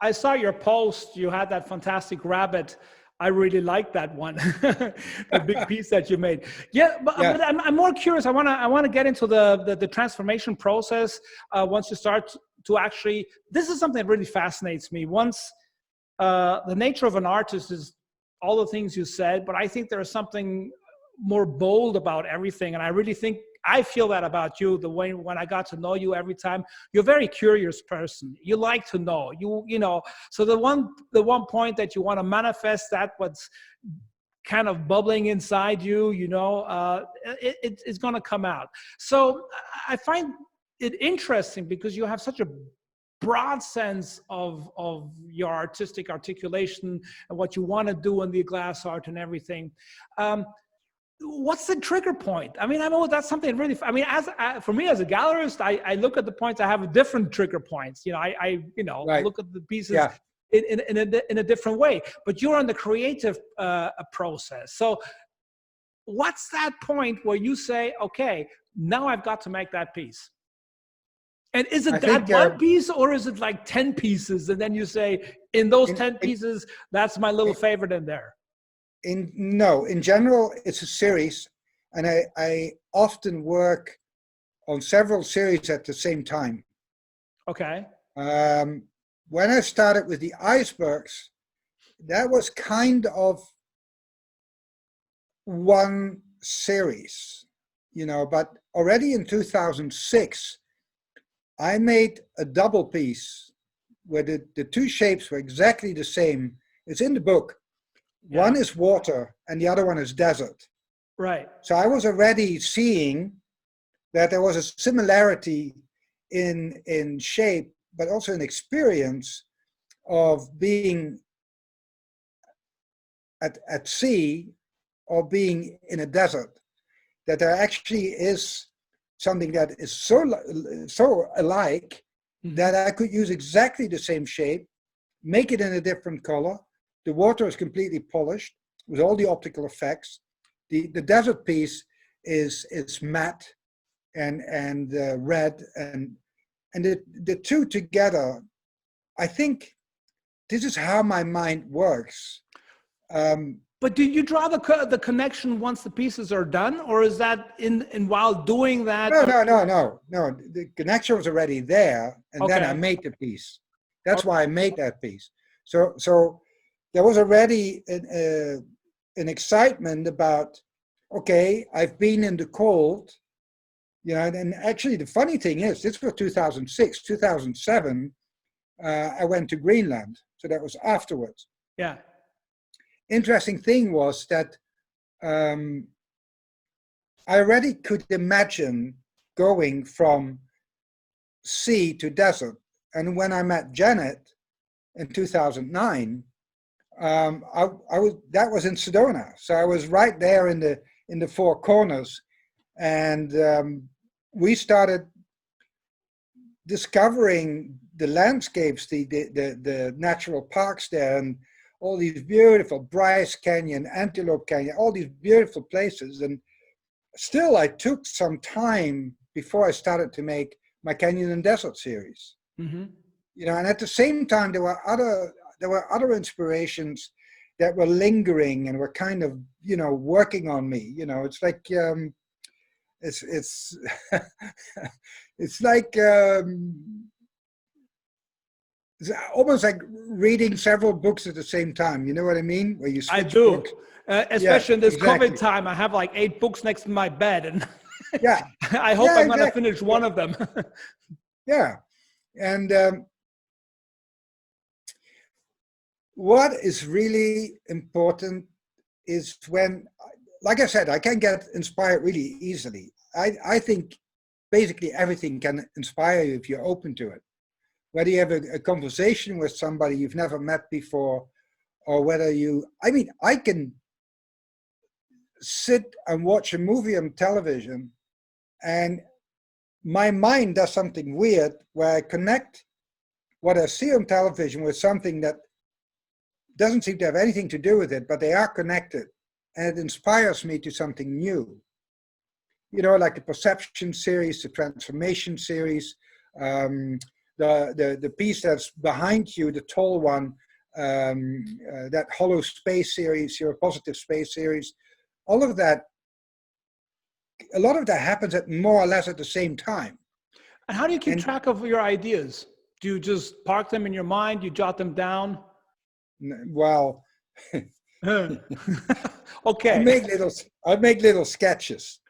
I saw your post. You had that fantastic rabbit. I really like that one, the big piece that you made. Yeah, but I'm more curious. I wanna get into the transformation process once you start to actually. This is something that really fascinates me. Once the nature of an artist is all the things you said, but I think there is something more bold about everything, and I really think I feel that about you. The way when I got to know you every time, you're a very curious person. You like to know. You know. So the one point that you want to manifest, that what's kind of bubbling inside you, you know, it's going to come out. So I find it interesting because you have such a broad sense of your artistic articulation and what you want to do in the glass art and everything. What's the trigger point? I mean, I know that's something really, I mean, for me as a gallerist, I look at the points, I have different trigger points. You know, I look at the pieces in a different way, but you're on the creative process. So what's that point where you say, okay, now I've got to make that piece? And is it one piece, or is it like 10 pieces? And then you say, in those 10 pieces, that's my little favorite in there. In general, it's a series, and I often work on several series at the same time. Okay. When I started with the icebergs, that was kind of one series, you know, but already in 2006, I made a double piece where the two shapes were exactly the same. It's in the book. Yeah. One is water and the other one is desert. Right. So I was already seeing that there was a similarity in shape, but also in experience of being at sea or being in a desert, that there actually is something that is so alike that I could use exactly the same shape, make it in a different color. The water is completely polished with all the optical effects. The desert piece is matte and red, and the two together, I think this is how my mind works. But do you draw the connection once the pieces are done, or is that in while doing that? No. The connection was already there, and then I made the piece. That's why I made that piece. So there was already an excitement about, okay, I've been in the cold, you know. And actually, the funny thing is, this was 2006, 2007. I went to Greenland, so that was afterwards. Yeah. Interesting thing was that I already could imagine going from sea to desert. And when I met Janet in 2009, that was in Sedona. So I was right there in the four corners, and we started discovering the landscapes, the natural parks there, and all these beautiful Bryce Canyon, Antelope Canyon, all these beautiful places. And still, I took some time before I started to make my Canyon and Desert series. Mm-hmm. You know, and at the same time, there were other inspirations that were lingering and were kind of, you know, working on me. You know, it's like it's it's like it's almost like reading several books at the same time. You know what I mean? Where you switch I do. books. Especially in this COVID time, I have like 8 books next to my bed, and I hope I'm going to finish one of them. Yeah, and what is really important is when, like I said, I can get inspired really easily. I think basically everything can inspire you if you're open to it. Whether you have a conversation with somebody you've never met before, or whether I can sit and watch a movie on television and my mind does something weird where I connect what I see on television with something that doesn't seem to have anything to do with it, but they are connected, and it inspires me to something new. You know, like the Perception series, the Transformation series, the the piece that's behind you, the tall one, that hollow space series, your positive space series, all of that, a lot of that happens at more or less at the same time. And how do you keep track of your ideas? Do you just park them in your mind? You jot them down? Well, Okay. I make little sketches.